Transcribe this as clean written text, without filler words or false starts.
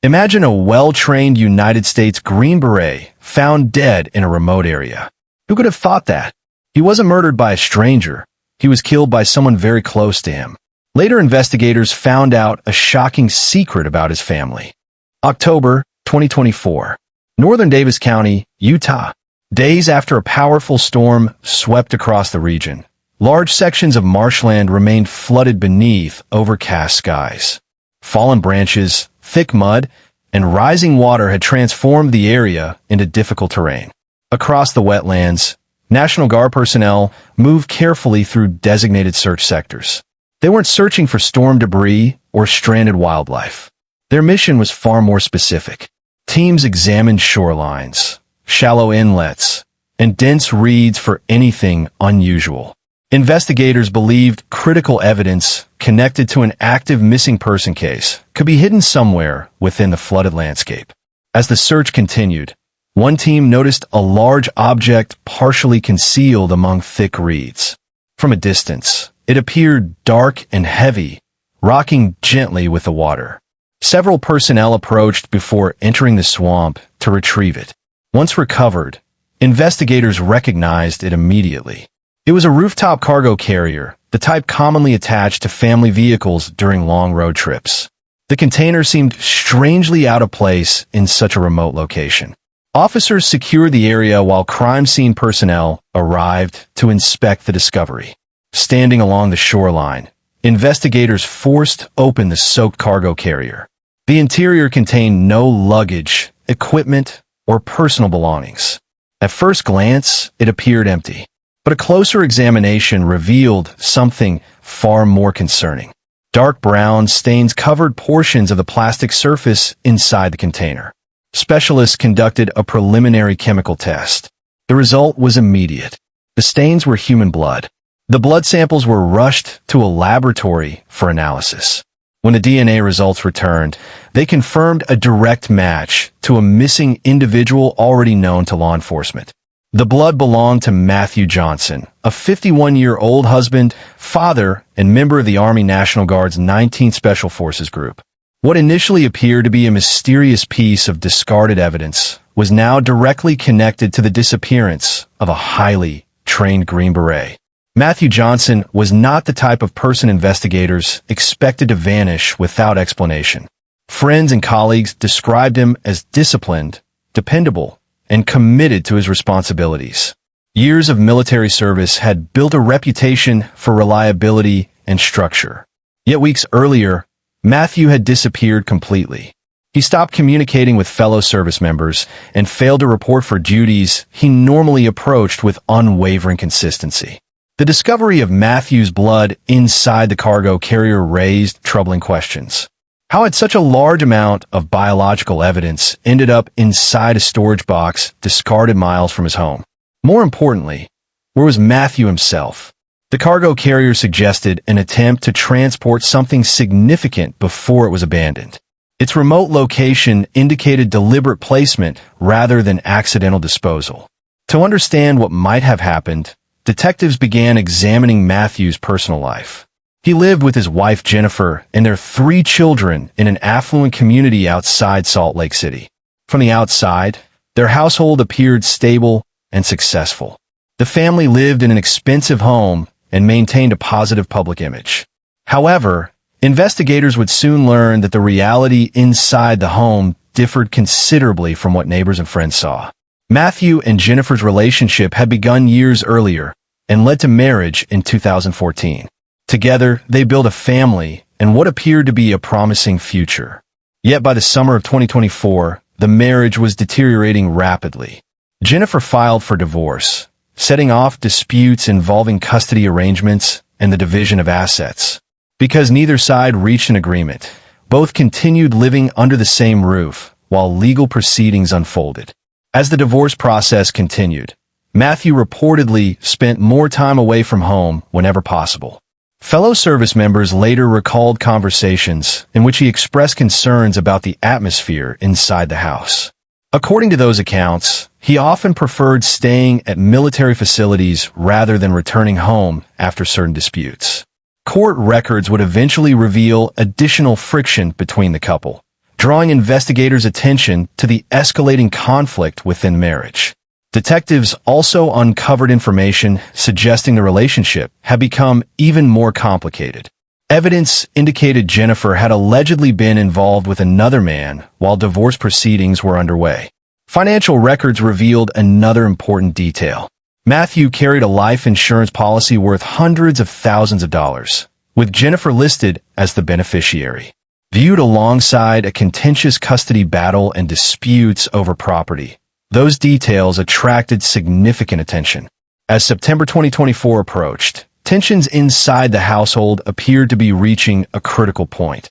Imagine a well-trained United States Green Beret found dead in a remote area. Who could have thought that? He wasn't murdered by a stranger. He was killed by someone very close to him. Later, investigators found out a shocking secret about his family. October 2024. Northern Davis County, Utah. Days after a powerful storm swept across the region, large sections of marshland remained flooded beneath overcast skies. Fallen branches, thick mud, and rising water had transformed the area into difficult terrain. Across the wetlands, National Guard personnel moved carefully through designated search sectors. They weren't searching for storm debris or stranded wildlife. Their mission was far more specific. Teams examined shorelines, shallow inlets, and dense reeds for anything unusual. Investigators believed critical evidence connected to an active missing person case could be hidden somewhere within the flooded landscape. As the search continued, one team noticed a large object partially concealed among thick reeds. From a distance, it appeared dark and heavy, rocking gently with the water. Several personnel approached before entering the swamp to retrieve it. Once recovered, investigators recognized it immediately. It was a rooftop cargo carrier, the type commonly attached to family vehicles during long road trips. The container seemed strangely out of place in such a remote location. Officers secured the area while crime scene personnel arrived to inspect the discovery. Standing along the shoreline, investigators forced open the soaked cargo carrier. The interior contained no luggage, equipment, or personal belongings. At first glance, it appeared empty, but a closer examination revealed something far more concerning. Dark brown stains covered portions of the plastic surface inside the container. Specialists conducted a preliminary chemical test. The result was immediate. The stains were human blood. The blood samples were rushed to a laboratory for analysis. When the DNA results returned, they confirmed a direct match to a missing individual already known to law enforcement. The blood belonged to Matthew Johnson, a 51-year-old husband, father, and member of the Army National Guard's 19th Special Forces Group. What initially appeared to be a mysterious piece of discarded evidence was now directly connected to the disappearance of a highly trained Green Beret. Matthew Johnson was not the type of person investigators expected to vanish without explanation. Friends and colleagues described him as disciplined, dependable, and committed to his responsibilities. Years of military service had built a reputation for reliability and structure. Yet weeks earlier, Matthew had disappeared completely. He stopped communicating with fellow service members and failed to report for duties he normally approached with unwavering consistency. The discovery of Matthew's blood inside the cargo carrier raised troubling questions. How had such a large amount of biological evidence ended up inside a storage box discarded miles from his home? More importantly, where was Matthew himself? The cargo carrier suggested an attempt to transport something significant before it was abandoned. Its remote location indicated deliberate placement rather than accidental disposal. To understand what might have happened, detectives began examining Matthew's personal life. He lived with his wife Jennifer and their 3 children in an affluent community outside Salt Lake City. From the outside, their household appeared stable and successful. The family lived in an expensive home and maintained a positive public image. However, investigators would soon learn that the reality inside the home differed considerably from what neighbors and friends saw. Matthew and Jennifer's relationship had begun years earlier and led to marriage in 2014. Together, they built a family and what appeared to be a promising future. Yet by the summer of 2024, the marriage was deteriorating rapidly. Jennifer filed for divorce, setting off disputes involving custody arrangements and the division of assets. Because neither side reached an agreement, both continued living under the same roof while legal proceedings unfolded. As the divorce process continued, Matthew reportedly spent more time away from home whenever possible. Fellow service members later recalled conversations in which he expressed concerns about the atmosphere inside the house. According to those accounts, he often preferred staying at military facilities rather than returning home after certain disputes. Court records would eventually reveal additional friction between the couple, drawing investigators' attention to the escalating conflict within marriage. Detectives also uncovered information suggesting the relationship had become even more complicated. Evidence indicated Jennifer had allegedly been involved with another man while divorce proceedings were underway. Financial records revealed another important detail. Matthew carried a life insurance policy worth hundreds of thousands of dollars, with Jennifer listed as the beneficiary. Viewed alongside a contentious custody battle and disputes over property, those details attracted significant attention. As September 2024 approached, tensions inside the household appeared to be reaching a critical point.